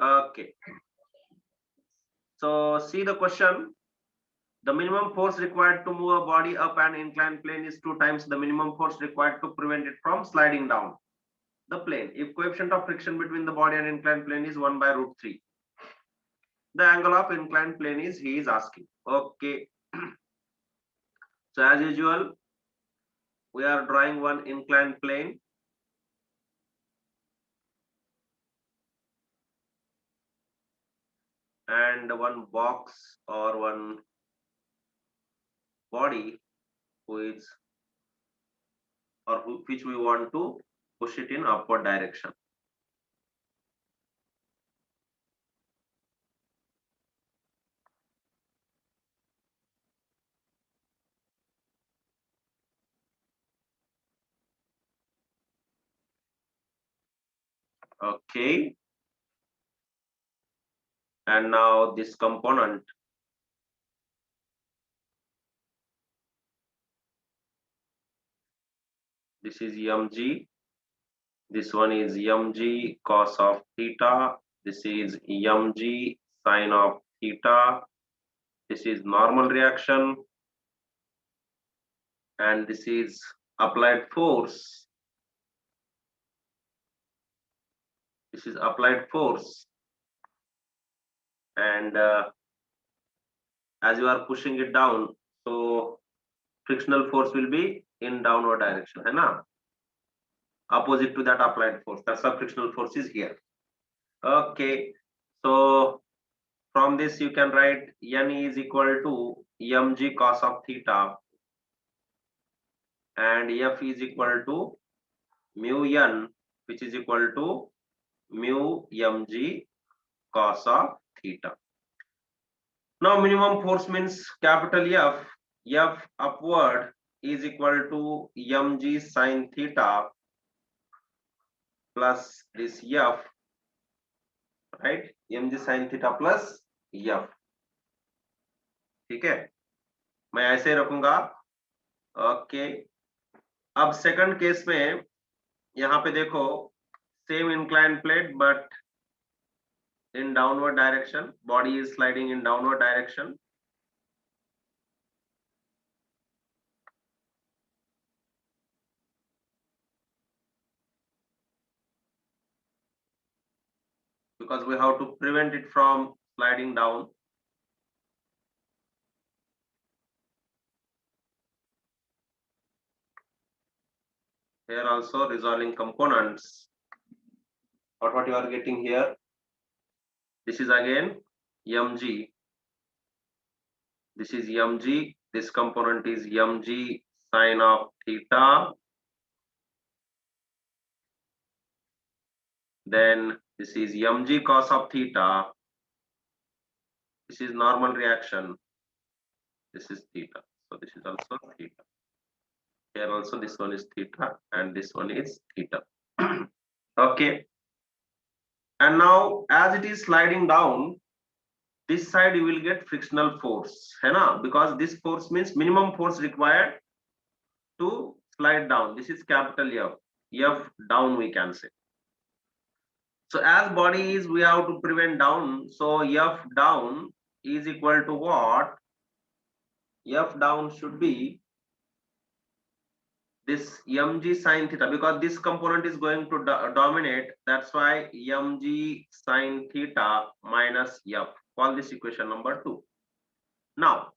Okay. So see the question. The minimum force required to move a body up an inclined plane is 2 times the minimum force required to prevent it from sliding down the plane. If coefficient of friction between the body and inclined plane is 1 by root 3. The angle of inclined plane is, he is asking. Okay. So as usual, we are drawing one inclined plane. And one box or one body which we want to push it in upward direction. Okay. And now this component, this is mg, this one is mg cos of theta, this is mg sine of theta, this is normal reaction, and this is applied force. This is applied force, and as you are pushing it down, so frictional force will be in downward direction, है ना? Opposite to that applied force. That's why frictional force is here. Okay, so from this you can write N is equal to mg cos of theta, and F is equal to mu N, which is equal to mu mg cos of theta. Now minimum force means capital F. F upward is equal to mg sin theta plus this F, right? mg sin theta plus F. ठीक है, मैं ऐसे रखूंगा. Okay. अब second case में यहाँ पे देखो, same inclined plane but in downward direction. Body is sliding in downward direction. Because we have to prevent it from sliding down. Here also resolving components. What you are getting here? This is again mg. This is mg. This component is mg sine of theta. Then this is mg cos of theta. This is normal reaction. This is theta. So this is also theta. Here also this one is theta and this one is theta. Okay. And now as it is sliding down, this side you will get frictional force, है ना? Because this force means minimum force required to slide down. This is capital F. F down we can say. So as body is, we have to prevent down. So F down is equal to what? F down should be this mg sin theta, because this component is going to dominate. That's why mg sin theta minus F. Call this equation number 2. Now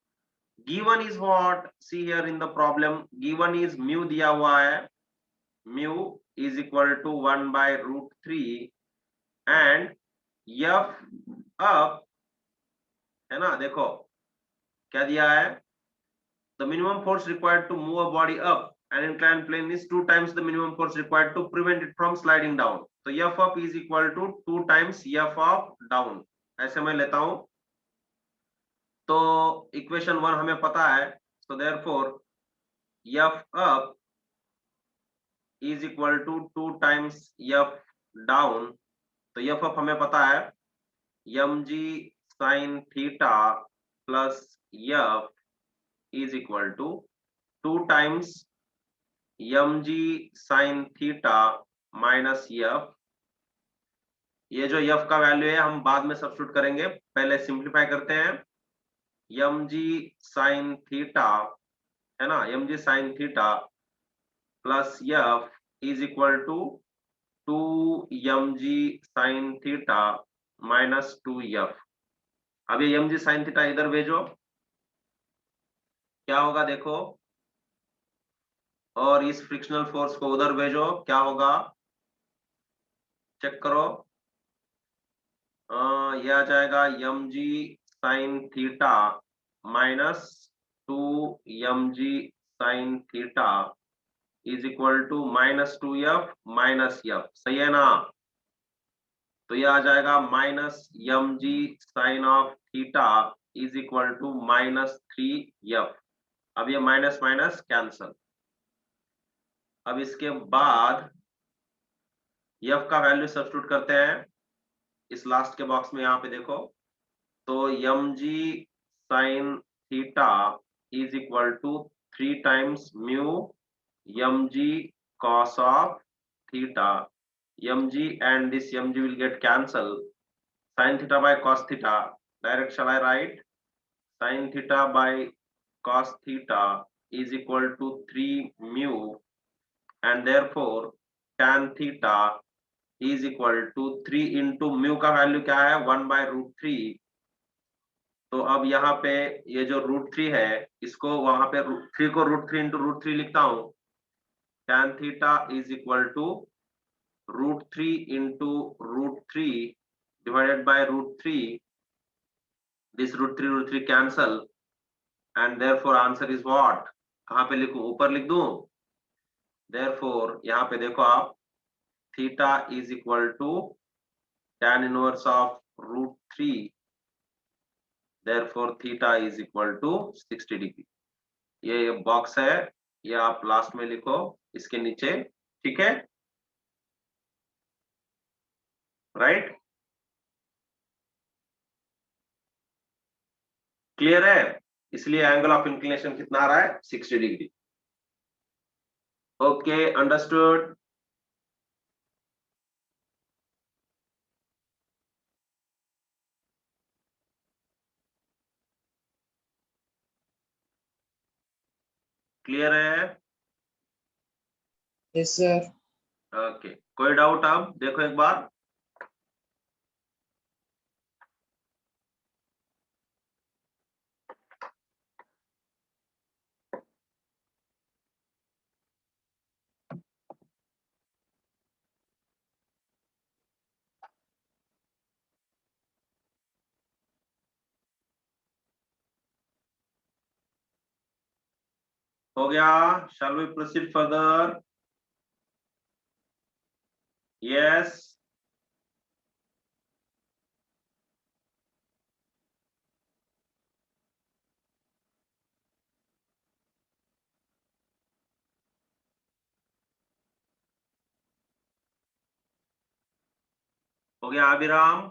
given is what? See here in the problem, given is mu दिया हुआ है. Mu is equal to 1 by root 3 and F up, है ना? देखो क्या दिया है? The minimum force required to move a body up an inclined plane is 2 times the minimum force required to prevent it from sliding down. So F up is equal to 2 times F up down. ऐसे मैं लेता हूं. तो equation 1 हमें पता है. So therefore F up is equal to 2 times F down. तो F up हमें पता है mg sin theta plus F is equal to 2 times mg sin theta minus F. ये जो एफ का वैल्यू है हम बाद में सब्स्टिट्यूट करेंगे, पहले सिंप्लीफाई करते हैं। एम जी साइन थीटा है ना, M G sine theta plus F is equal to 2 mg sine theta minus 2f। अब ये mg साइन थीटा इधर भेजो, क्या होगा देखो, और इस फ्रिक्शनल फोर्स को उधर भेजो, क्या होगा चेक करो। ये आ जाएगा mg sine theta minus 2 mg sine theta is equal to minus 2f minus f, सही है ना। तो ये आ जाएगा minus mg sine of theta is equal to minus 3f। अब ये माइनस माइनस कैंसल। अब इसके बाद f का वैल्यू सब्स्टिट्यूट करते हैं इस लास्ट के बॉक्स में, यहाँ पे देखो। तो mg sine theta is equal to 3 times mu mg cos of theta, mg and this mg will get cancel, sin theta by cos theta, direct shall I write sin theta by cos theta is equal to 3 mu, and therefore tan theta is equal to 3 into mu का value क्या है 1 by √3। तो अब यहाँ पे ये जो √3 है इसको वहां पे √3 को √3 into √3 लिखता हूँ। tan theta is equal to √3 into √3 divided by √3, this √3 cancel, and therefore answer is what, कहाँ पे लिखूं, ऊपर लिख दूं। therefore यहाँ पे देखो आप, theta is equal to tan inverse of √3, therefore theta is equal to 60 degree. ये बॉक्स है, ये आप लास्ट में लिखो इसके नीचे, ठीक है, राइट। क्लियर है, इसलिए एंगल ऑफ इंक्लिनेशन कितना आ रहा है 60 डिग्री। Okay, understood. क्लियर है, यस सर। ओके, कोई डाउट अब देखो एक बार। हो गया, shall we proceed further? Yes, हो गया Abhiram.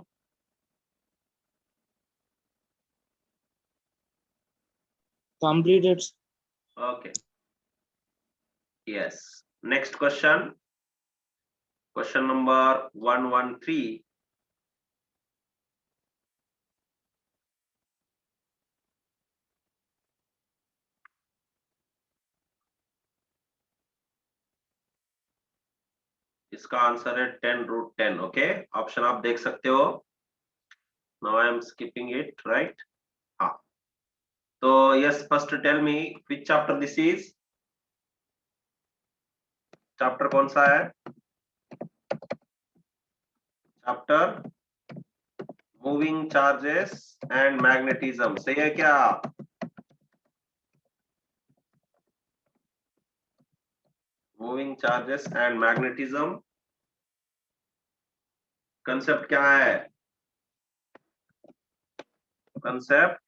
Completed. Okay, yes, next question, question number 113। इसका आंसर है 10√10। ओके, ऑप्शन आप देख सकते हो। Now I am skipping it, right. हाँ, तो yes, first tell me which chapter this is, chapter कौन सा है, chapter moving charges and magnetism, सही है क्या। Moving charges and magnetism, concept क्या है, कंसेप्ट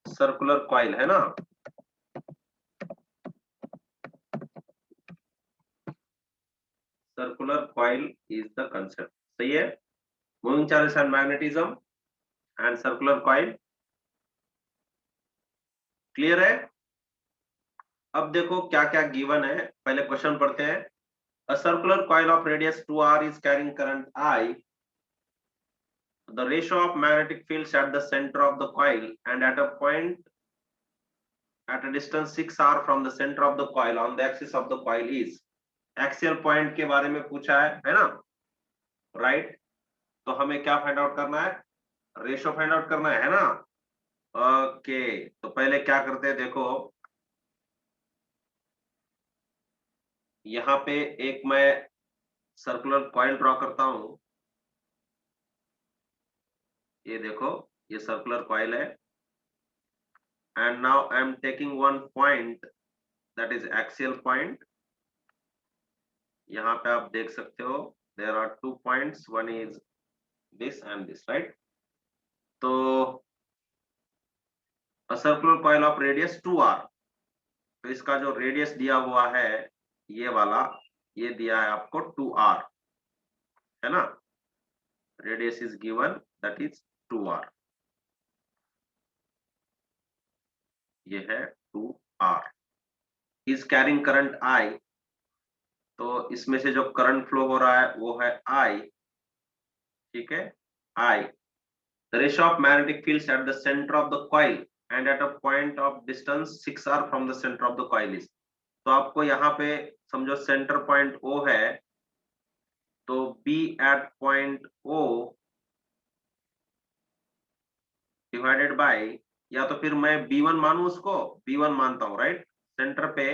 सर्कुलर कॉइल है ना। Circular coil is the concept, सही है। Moving charges and magnetism and circular coil, clear है। अब देखो क्या क्या गिवन है, पहले क्वेश्चन पढ़ते हैं। A circular coil of radius 2r is carrying current I. The ratio of magnetic fields at the center of the coil and at a point at a distance 6r from the center of the coil on the axis of the coil is. Axial point के बारे में पूछा है ना, right? तो हमें क्या find out करना है? रेशियो फाइंड आउट करना है ना? ओके, तो पहले क्या करते हैं, देखो यहाँ पे एक मैं सर्कुलर कॉइल ड्रॉ करता हूं। ये देखो, ये सर्कुलर कॉइल है and now I am taking one point that is axial point. यहाँ पे आप देख सकते हो there are 2 points, one is this and this, right? तो a circular coil of radius 2r, तो इसका जो रेडियस दिया हुआ है ये वाला, ये दिया है आपको 2r, है ना? Radius is given that is 2r, ये है 2r। Is carrying current I, तो इसमें से जो करंट फ्लो हो रहा है वो है I, ठीक है, I। The ratio of magnetic fields at the center of the coil and at a point of distance 6r from the center of the coil is। तो आपको यहाँ पे समझो सेंटर पॉइंट O है, तो B at point O divided by, या तो फिर मैं B1 मानूं, उसको B1 मानता हूं, राइट? सेंटर पे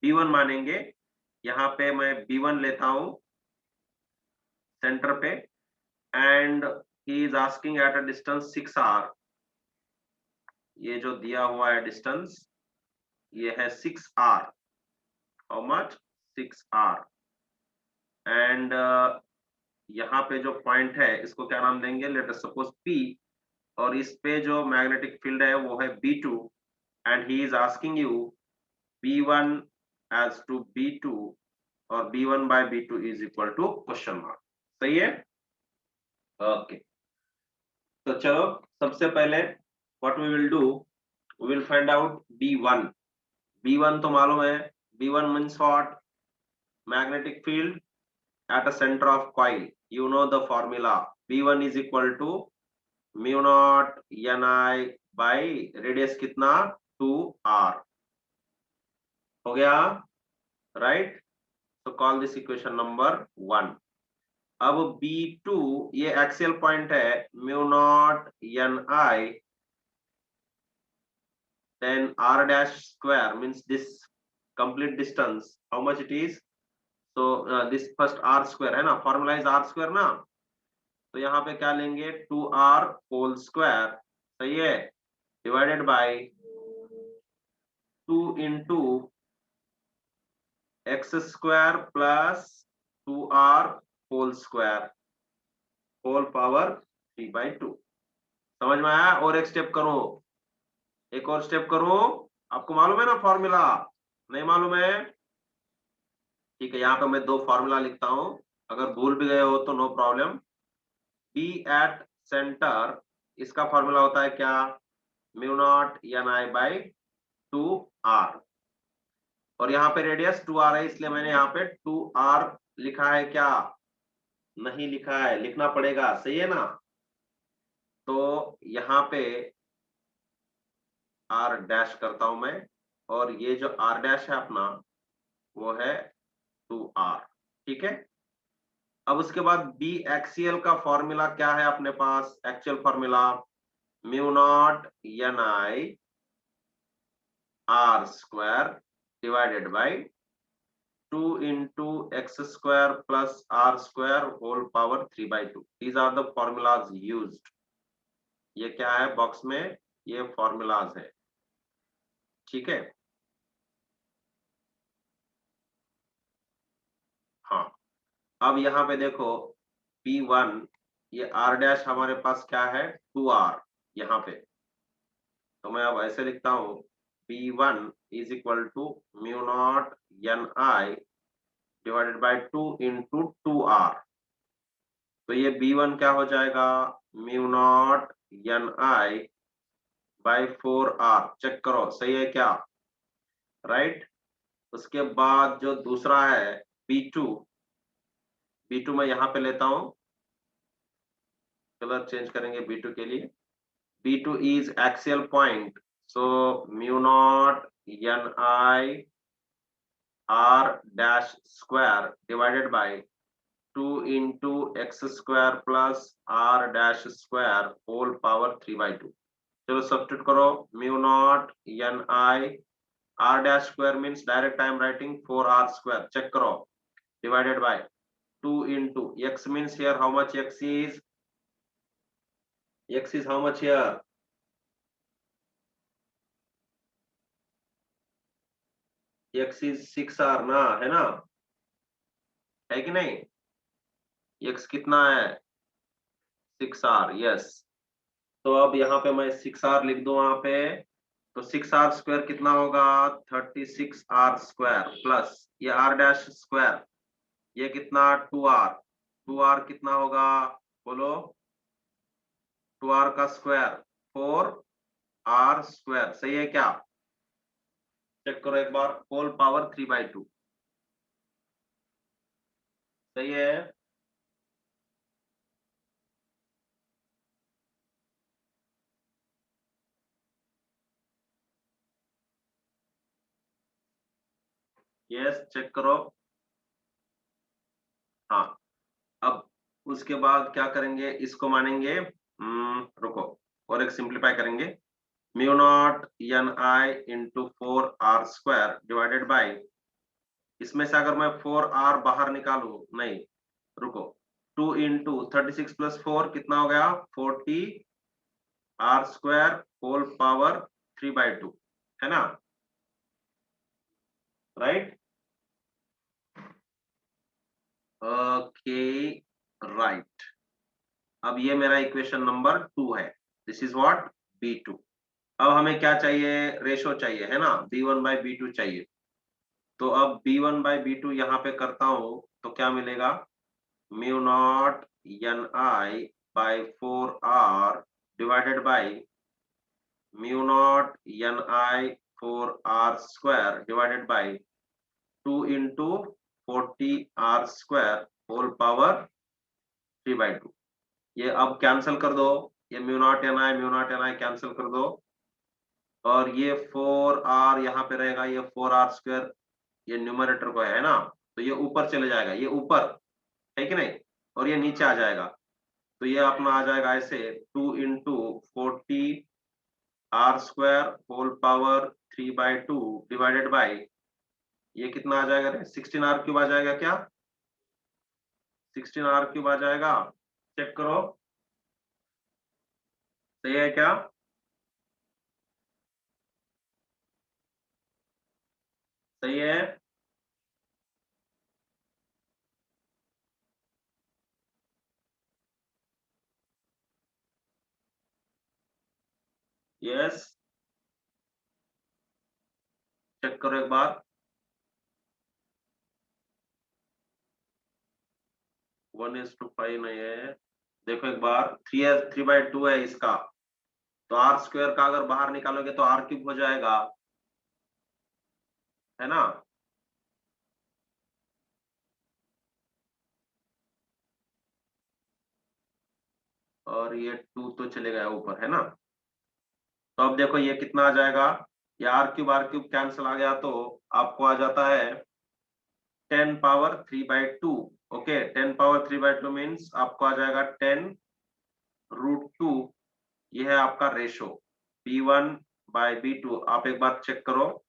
B1 मानेंगे, यहाँ पे मैं B1 लेता हूं सेंटर पे, and he is asking at a distance 6r। ये जो दिया हुआ है डिस्टेंस ये है 6r। How much? 6r। And यहाँ पे जो पॉइंट है इसको क्या नाम देंगे? लेट अस सपोज P, और इस पे जो मैग्नेटिक फील्ड है वो है B2 and he is asking you B1 as to B2 और B1 by B2 is equal to question mark. सही है? ओके, तो चलो सबसे पहले what we will do, we will find out B1। B1 तो मालूम है, B1 means what? Magnetic field at a center of coil. You know the formula. B1 is equal to mu naught Ni by radius कितना? 2r। हो गया, right? तो call this equation number 1। अब B2 ये axial point है, mu naught Ni then r dash square means this complete distance, how much it is? So this first r square है ना, formula is r square ना, तो यहाँ पे क्या लेंगे? 2r होल स्क्वायर, सही है, divided by 2 into X square plus 2r whole square whole power 3/2। समझ में आया? और एक स्टेप करो, एक और स्टेप करो। आपको मालूम है ना फॉर्मूला? नहीं मालूम है? ठीक है, यहाँ पे मैं 2 फॉर्मूला लिखता हूँ, अगर भूल भी गए हो तो no problem. B at center, इसका फॉर्मूला होता है क्या? Mu naught Ni by 2r, और यहाँ पे रेडियस 2r है, इसलिए मैंने यहाँ पे 2r लिखा है। क्या नहीं लिखा है? लिखना पड़ेगा, सही है ना? तो यहाँ पे r डैश करता हूं मैं, और ये जो r डैश है अपना वो है 2r, ठीक है। अब उसके बाद बी एक्सियल का फॉर्मूला क्या है अपने पास? Actual formula mu not Ni r square divided by 2 into x square plus r square whole power 3/2। These are the formulas used। ये क्या है बॉक्स में? ये फॉर्मूलाज है, ठीक है। हाँ, अब यहाँ पे देखो P1, ये r डैश हमारे पास क्या है? 2r यहाँ पे, तो मैं अब ऐसे लिखता हूँ P1 is equal to mu not Ni divided by 2 into 2r। तो ये B1 क्या हो जाएगा? Mu not Ni by 4r। Check करो सही है क्या? राइट। उसके बाद जो दूसरा है B2 मैं यहाँ पे लेता हूँ, कलर चेंज करेंगे B2 के लिए। B2 is axial point, so mu naught Ni R dash square divided by 2 into x square plus R dash square whole power 3/2. चलो सब्स्टिट्यूट करो, mu naught Ni R dash square means direct I am writing 4R square, check करो, divided by 2 into x means here how much x is? X is how much here? X is 6R ना, है ना, है कि नहीं? x कितना है? 6R, yes. तो अब यहाँ पे मैं 6R लिख दूं वहां पे, तो 6R स्क्वायर कितना होगा? 36R स्क्वायर प्लस ये R डैश स्क्वायर, ये कितना? 2R, 2R कितना होगा बोलो? 2R का स्क्वायर 4R स्क्वायर, सही है क्या? चेक करो एक बार, होल पावर 3/2, सही है? यस, चेक करो। हाँ, अब उसके बाद क्या करेंगे, इसको मानेंगे, रुको, और एक सिंप्लीफाई करेंगे, mu not an I into 4R square divided by, इसमें से अगर मैं 4R बाहर निकालू, नहीं रुको, 2 इंटू 36 प्लस 4 कितना हो गया? 40R स्क्वायर होल पावर 3/2, है ना, राइट? Okay, right. अब ये मेरा इक्वेशन नंबर 2 है, दिस इज व्हाट? B2। अब हमें क्या चाहिए? रेशो चाहिए, है ना, B1/B2 चाहिए। तो अब B1/B2 यहाँ पे करता हूँ तो क्या मिलेगा? Mu not Ni by 4R divided by mu not Ni 4R square divided by 2 into 40R square whole power 3/2। ये अब कैंसिल कर दो, ये म्यू नॉट Ni कैंसिल कर दो, और ये 4R यहाँ पे रहेगा, ये 4R स्क्वायर ये न्यूमरेटर को है ना, तो ये ऊपर चले जाएगा, ये ऊपर है कि नहीं, और ये नीचे आ जाएगा, तो ये अपना आ जाएगा ऐसे 2 into 40R square whole power 3/2 divided by, ये कितना आ जाएगा रे? 16R क्यूब आ जाएगा क्या? 16R क्यूब आ जाएगा, चेक करो, सही है क्या? सही है? यस, चेक करो एक बार, 1:5 नहीं है, देखो एक बार, 3/2 है इसका, तो R स्क्वायर का अगर बाहर निकालोगे तो R क्यूब हो जाएगा, है ना? और ये 2 तो चले गया ऊपर, है ना? तो अब देखो ये कितना आ जाएगा, ये R क्यूब कैंसिल आ गया, तो आपको आ जाता है 10^3/2। ओके, 10^3/2 मीन्स आपको आ जाएगा 10√2। ये है आपका रेशो B1/B2। आप एक बार चेक करो,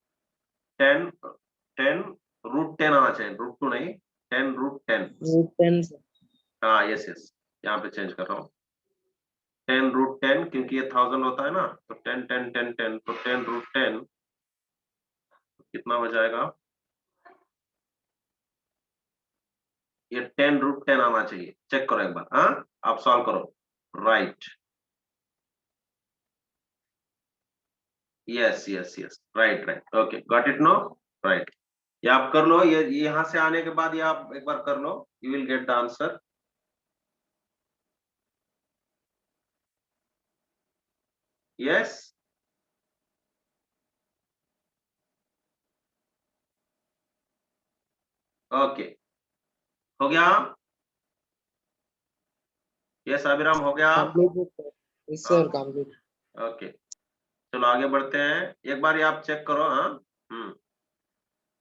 10√10 आना चाहिए, √2 नहीं, 10√10। √10 हाँ, यस यस, यहाँ पे चेंज कर रहा हूँ, 10√10, क्योंकि ये 1000 होता है ना, तो 10 तो 10√10 कितना हो जाएगा? ये 10√10 आना चाहिए, चेक करो एक बार, हाँ, आप सॉल्व करो, right, yes yes yes, right right, okay, got it no, right. ये आप कर लो, ये यहाँ से आने के बाद ये आप एक बार कर लो, you will get the answer. Yes, okay, हो गया? यस अभिराम हो गया? Complete yes sir complete. Okay चलो आगे बढ़ते हैं, एक बार ये आप चेक करो। हाँ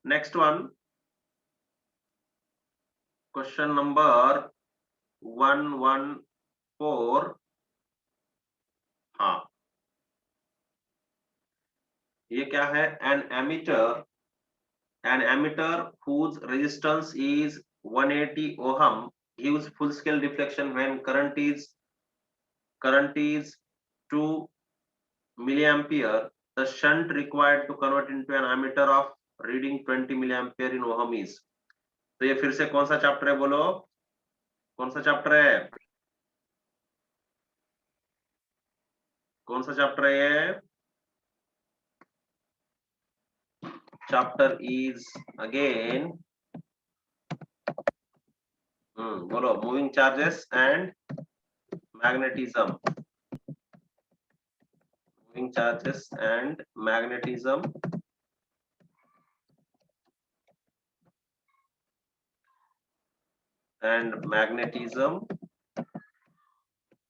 नेक्स्ट वन, क्वेश्चन नंबर 114। हाँ ये क्या है? an emitter whose resistance is 180 ohm gives full scale deflection when current is 2 milliampere. The shunt required to convert into an ammeter of reading 20 milliampere in ohm is। तो ये फिर से कौन सा चैप्टर है बोलो, कौन सा चैप्टर है, कौन सा चैप्टर है ये? चैप्टर इज अगेन बोलो, moving charges and magnetism, moving charges and magnetism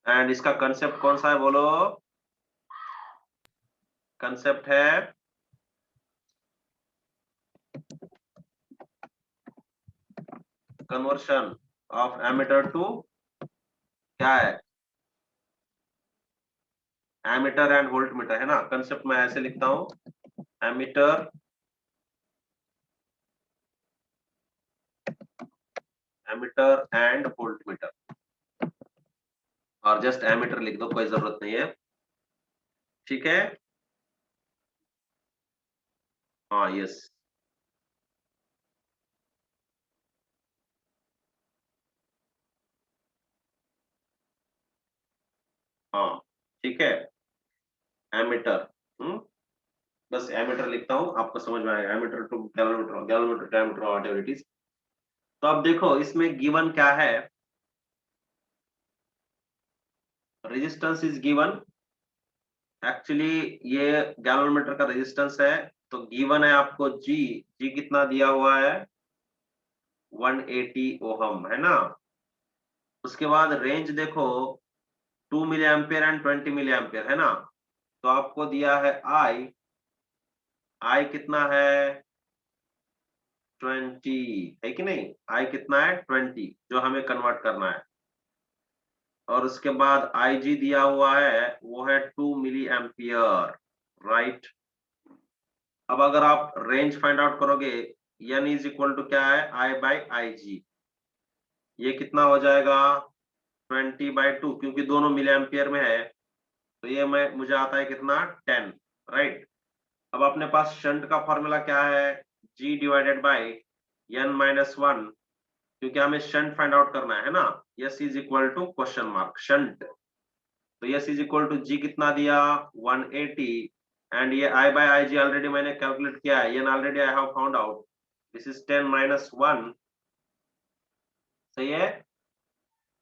and इसका कंसेप्ट कौन सा है बोलो? कंसेप्ट है कन्वर्शन ऑफ एमीटर टू क्या है, एमीटर एंड वोल्टमीटर है ना। कंसेप्ट मैं ऐसे लिखता हूं, एमीटर एंड वोल्टमीटर, और जस्ट एमीटर लिख दो, कोई जरूरत नहीं है, ठीक है। हाँ यस हाँ ठीक है, एमीटर बस एमीटर लिखता हूँ, आपको समझ में आएगा, ammeter to galvanometer, galvanometer diameter और व्हाटएवर इट इज। तो अब देखो इसमें गिवन क्या है, रेजिस्टेंस इज गिवन। एक्चुअली ये गैलोमीटर का रेजिस्टेंस है, तो गिवन है आपको जी, जी कितना दिया हुआ है 180 ओहम है ना। उसके बाद रेंज देखो 2 milli ampere and 20 milli ampere है ना। तो आपको दिया है आई, आई कितना है 20 है कि नहीं, आई कितना है 20 जो हमें कन्वर्ट करना है। और उसके बाद आई जी दिया हुआ है वो है 2 मिली एम्पियर, राइट। अब अगर आप रेंज फाइंड आउट करोगे, एन इज इक्वल टू क्या है आई बाई आई जी, ये कितना हो जाएगा 20/2, क्योंकि दोनों मिली एम्पियर में है, तो ये मैं मुझे आता है कितना 10, राइट। अब अपने पास शंट का फॉर्मूला क्या है, G डिवाइडेड बाई n-1, क्योंकि हमें शंट फाइंड आउट करना है ना। S is equal to question mark shunt, तो S is equal to G कितना दिया 180, एंड ये I बाय IG ऑलरेडी मैंने कैलकुलेट किया है, ये already I have found out, this is 10-1, सही है।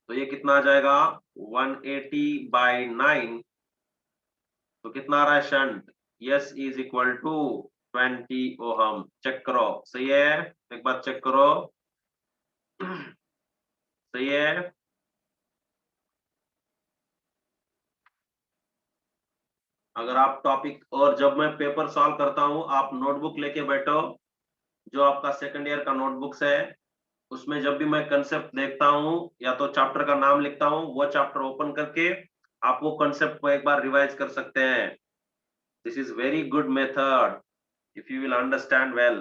तो ये कितना आ जाएगा 180/9, तो कितना आ रहा है shunt, S is equal to 20 ohm. Check करो सही है, एक बार चेक करो सही है। अगर आप टॉपिक, और जब मैं पेपर सॉल्व करता हूं आप नोटबुक लेके बैठो, जो आपका सेकंड ईयर का नोटबुक्स है, उसमें जब भी मैं कंसेप्ट देखता हूं या तो चैप्टर का नाम लिखता हूं, वो चैप्टर ओपन करके आप वो कंसेप्ट को एक बार रिवाइज कर सकते हैं। This is very good method if you will understand well.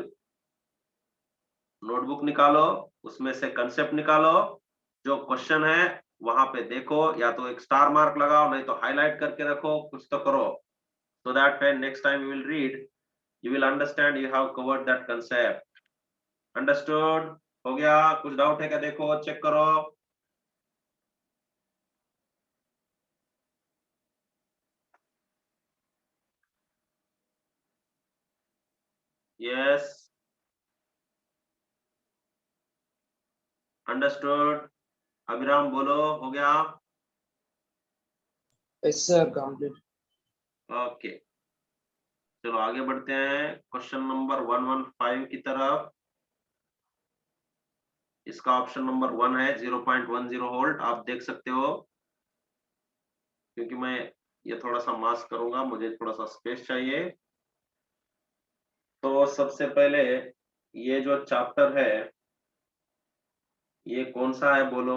Notebook निकालो, उसमें से कंसेप्ट निकालो, जो क्वेश्चन है वहां पे देखो, या तो एक स्टार मार्क लगाओ, नहीं तो हाईलाइट करके रखो, कुछ तो करो, so that when next time you will read you will understand you have covered that concept। understood? हो गया? कुछ डाउट है क्या, देखो चेक करो। यस अंडरस्टूड, अभिराम बोलो हो गया? Yes sir complete. ओके चलो आगे बढ़ते हैं क्वेश्चन नंबर 115 की तरफ। इसका ऑप्शन नंबर 1 है 0.10 वोल्ट। आप देख सकते हो, क्योंकि मैं ये थोड़ा सा मास्क करूंगा, मुझे थोड़ा सा स्पेस चाहिए। तो सबसे पहले ये जो चैप्टर है ये कौन सा है बोलो,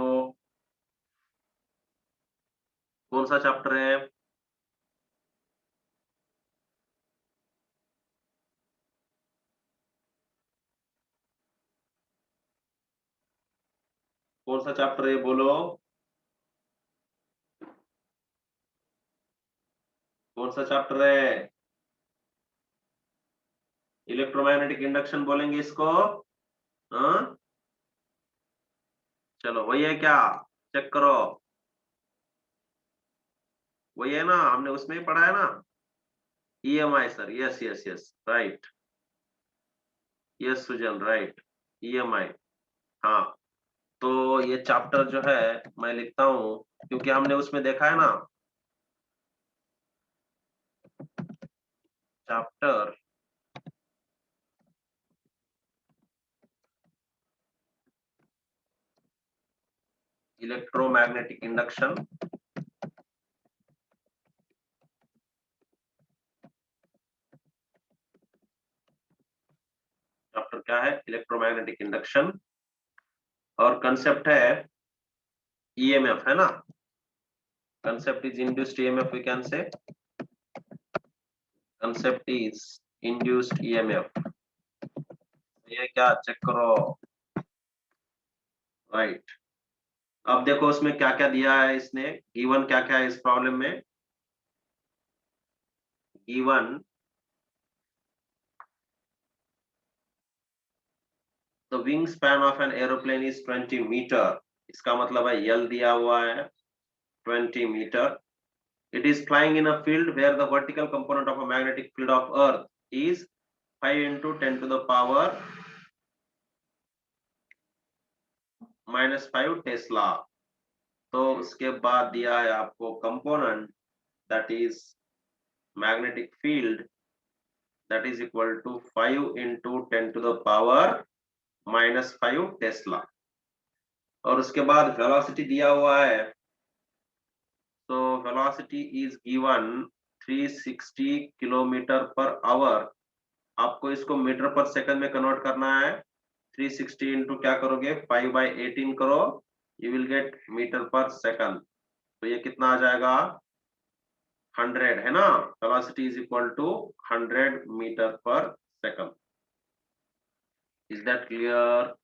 कौन सा चैप्टर है? कौन सा चैप्टर है बोलो, कौन सा चैप्टर है? इलेक्ट्रोमैग्नेटिक इंडक्शन बोलेंगे इसको। हाँ, चलो वही है क्या? चेक करो, वही है ना, हमने उसमें ही पढ़ा है ना। EMI sir, yes yes yes, right, yes Sujal, right, EMI. हाँ, तो ये चैप्टर जो है मैं लिखता हूँ, क्योंकि हमने उसमें देखा है ना चैप्टर इलेक्ट्रोमैग्नेटिक इंडक्शन। चैप्टर क्या है? Electromagnetic induction. और कंसेप्ट है ईएमएफ, है ना? Concept is induced EMF, we can say concept is induced EMF. ये क्या, चेक करो, राइट। अब देखो उसमें क्या क्या दिया है इसने, गिवन क्या क्या है इस प्रॉब्लम में। Given the wing span of an aeroplane is 20 metre. इसका मतलब है यल दिया हुआ है 20 metre. It is flying in a field where the vertical component of a magnetic field of Earth is 5 into 10 to the power -5 Tesla. तो उसके बाद दिया है आपको component that is magnetic field that is equal to 5 into 10 to the power -5 Tesla. और उसके बाद velocity दिया हुआ है, तो velocity is given 360 kilometre per hour. आपको इसको मीटर पर सेकंड में कन्वर्ट करना है। 360 इंटू क्या करोगे, 5/18 करो, you will get metre per second. तो ये कितना आ जाएगा, 100, है ना? Velocity is equal to 100 metre per second. Is that clear?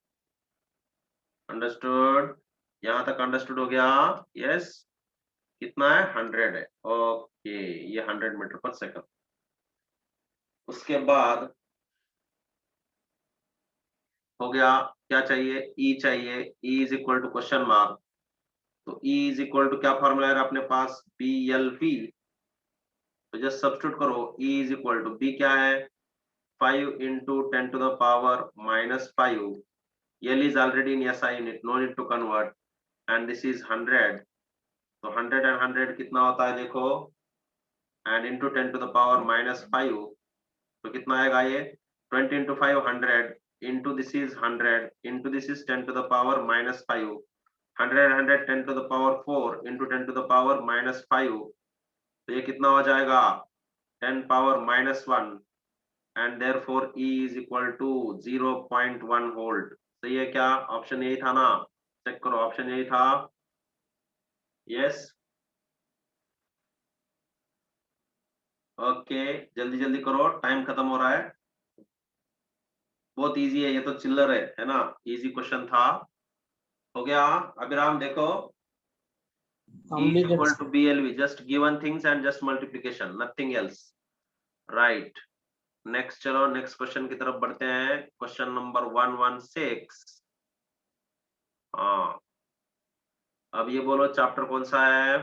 Understood? यहां तक अंडरस्टूड हो गया? यस। कितना है, 100 है। ओके, ये 100 मीटर पर सेकंड। उसके बाद हो गया, क्या चाहिए, ई चाहिए। E is equal to question mark. तो E इज इक्वल टू क्या फॉर्मूला है अपने पास, BLV। तो जस्ट सब्स्टिट्यूट करो, E is equal to, B क्या है, 5 into 10 to the power -5। L is already in SI unit, no need to convert, and this is 100। तो 100 and 100 कितना होता है देखो, and into 10 to the power -5, तो कितना आएगा ये, 20 into 5 100 into this is 100 into this is 10 to the power -5, 100 100 10 to the power 4 into 10 to the power -5। तो ये कितना हो जाएगा, 10 power -1, and therefore E is equal to 0.1 volt. सही है क्या? ऑप्शन यही था ना? चेक करो, ऑप्शन यही था। यस, ओके, जल्दी जल्दी करो, टाइम खत्म हो रहा है। बहुत इजी है ये, तो चिल्लर है ना? इजी क्वेश्चन था। हो गया अभिराम, देखो, E is Completed. equal to BLV, just given things and just multiplication, nothing else, right? Next, चलो नेक्स्ट क्वेश्चन की तरफ बढ़ते हैं। Question number 116। हाँ, अब ये बोलो चैप्टर कौन सा है,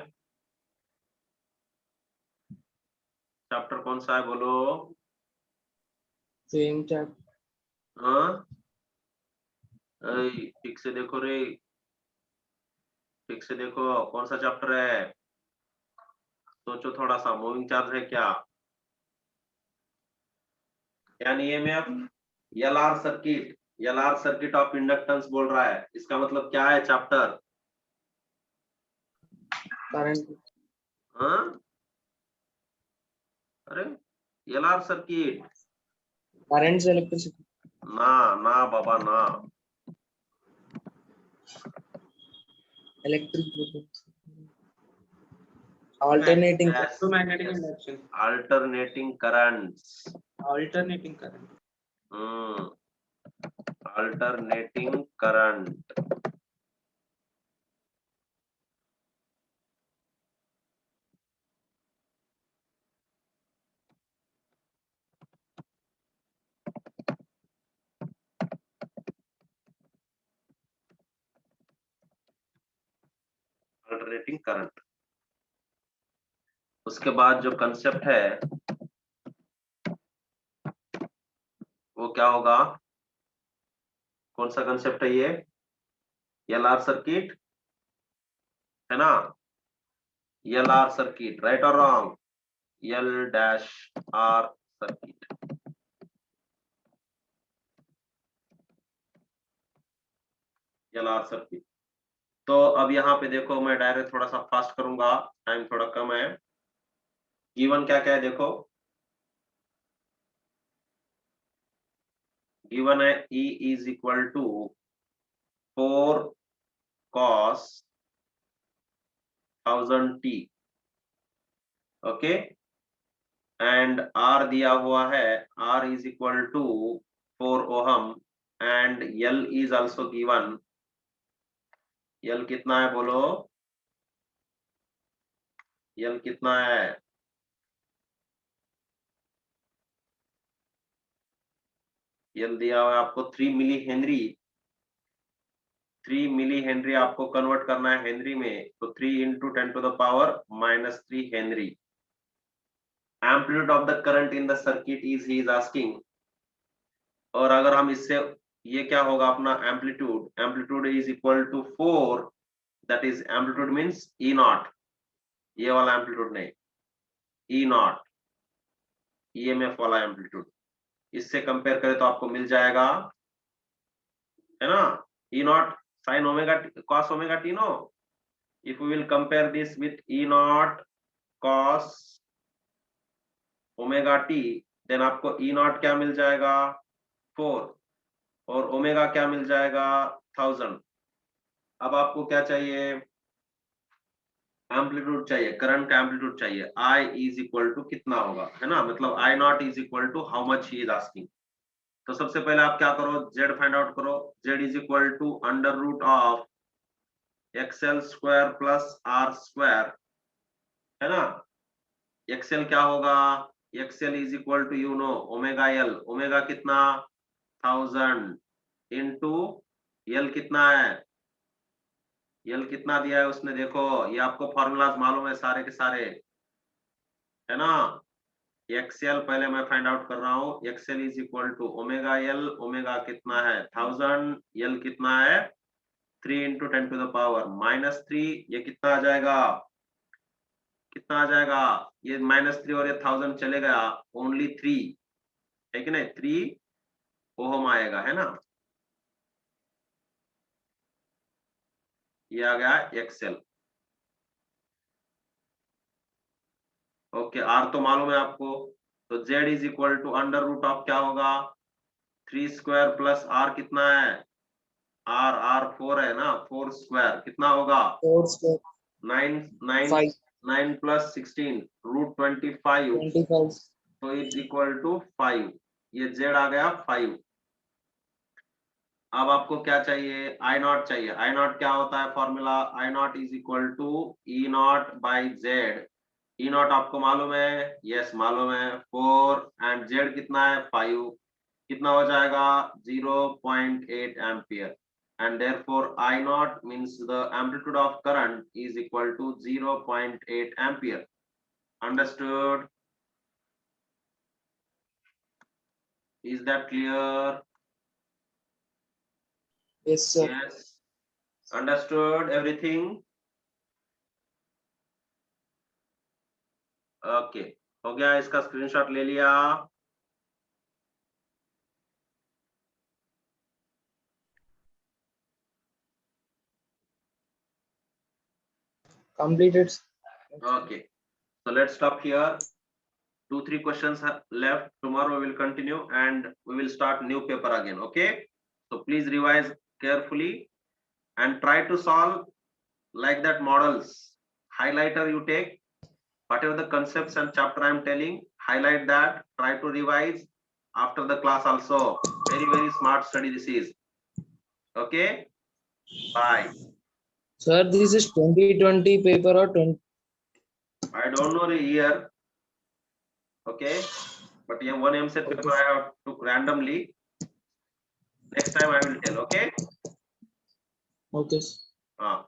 चैप्टर कौन सा है बोलो। Same chapter. हाँ, ठीक से देखो रे, ठीक से देखो कौन सा चैप्टर है। सोचो थोड़ा सा, मूविंग चार्ज है क्या, यानी EMF, LR circuit, LR circuit of inductance बोल रहा है, इसका मतलब क्या है चैप्टर? Current. हाँ, अरे LR सर्किट Currents electricity. ना, ना बाबा ना, Electric. Alternating. Electromagnetic induction. alternating currents. Alternating current. Alternating current. Alternating current. उसके बाद जो कंसेप्ट है वो क्या होगा? कौन सा कंसेप्ट है ये? LR सर्किट है ना, LR सर्किट, राइट और wrong? L-R circuit. LR circuit. तो अब यहाँ पे देखो, मैं डायरेक्ट थोड़ा सा फास्ट करूंगा, टाइम थोड़ा कम है। गिवन क्या क्या है देखो, गिवन है E is equal to 4 cos 1000t, okay, and R दिया हुआ है, R is equal to 4 ohm, and L is also given. L कितना है बोलो, L कितना है? L दिया हुआ है आपको 3 मिली हेनरी। 3 मिली हेनरी आपको कन्वर्ट करना है हेनरी में, तो 3 into 10⁻³ henry. Amplitude of the current in the circuit is he is asking. और अगर हम इससे, ये क्या होगा अपना amplitude, amplitude is equal to 4, that is amplitude means E naught, ये वाला एम्पलीट्यूड नहीं, E नॉट, EMF वाला एम्पलीट्यूड। इससे कंपेयर करें तो आपको मिल जाएगा, है ना, E not sine omega cos omega t, no, if we will compare this with E naught cos omega t, then आपको E naught क्या मिल जाएगा? 4, और ओमेगा क्या मिल जाएगा? 1000। अब आपको क्या चाहिए? एम्पलीट्यूड चाहिए, करंट का एम्पलीट्यूड चाहिए। I इज इक्वल टू कितना होगा, है ना, मतलब I naught is equal to how much he is asking. तो सबसे पहले आप क्या करो, Z फाइंड आउट करो। Z is equal to under root of XL square plus R square, है ना। XL क्या होगा? XL is equal to you know omega L, omega कितना? 1000 इंटू L कितना है? L कितना दिया है उसने, देखो ये आपको फॉर्मूलाज मालूम है सारे के सारे, है ना। XL पहले मैं फाइंड आउट कर रहा हूँ, XL is equal to omega L, omega कितना है? 1000, L कितना है? 3 इंटू 10⁻³ ये कितना आ जाएगा? कितना आ जाएगा? ये -3 और ये 1000 चले गया, ओनली 3 है कि नहीं, 3 ओहम आएगा, है ना। ये आ गया XL, ओके। R तो मालूम है आपको, तो Z is equal to under root of क्या होगा? 3 स्क्वायर प्लस R कितना है? R 4 है ना, 4 स्क्वायर कितना होगा? 4 square. 9 9 5. 9 प्लस 16 √25, 25. तो इज इक्वल टू 5। ये Z आ गया 5। अब आपको क्या चाहिए? I नॉट चाहिए। I नॉट क्या होता है formula? I naught is equal to E naught by Z। E naught आपको मालूम है? यस मालूम है, 4, एंड Z कितना है? 5। कितना हो जाएगा? 0.8 ampere, and therefore I naught means the amplitude of current is equal to 0.8 ampere. Understood? Is that clear? Yes, sir. Yes. Understood everything? Okay. हो गया, इसका स्क्रीनशॉट ले लिया। completed. Okay, so let's stop here. 2-3 questions are left. Tomorrow we will continue and we will start new paper again. Okay, so please revise carefully and try to solve like that models. Highlighter you take, whatever the concepts and chapter I am telling, highlight that, try to revise after the class also. Very, very smart study this is. Okay, bye. Sir, this is 2020 paper or 20. I don't know the year. Okay, but yeah, one MCET paper I have took randomly. Next time I will tell. Okay. Okay. Ah.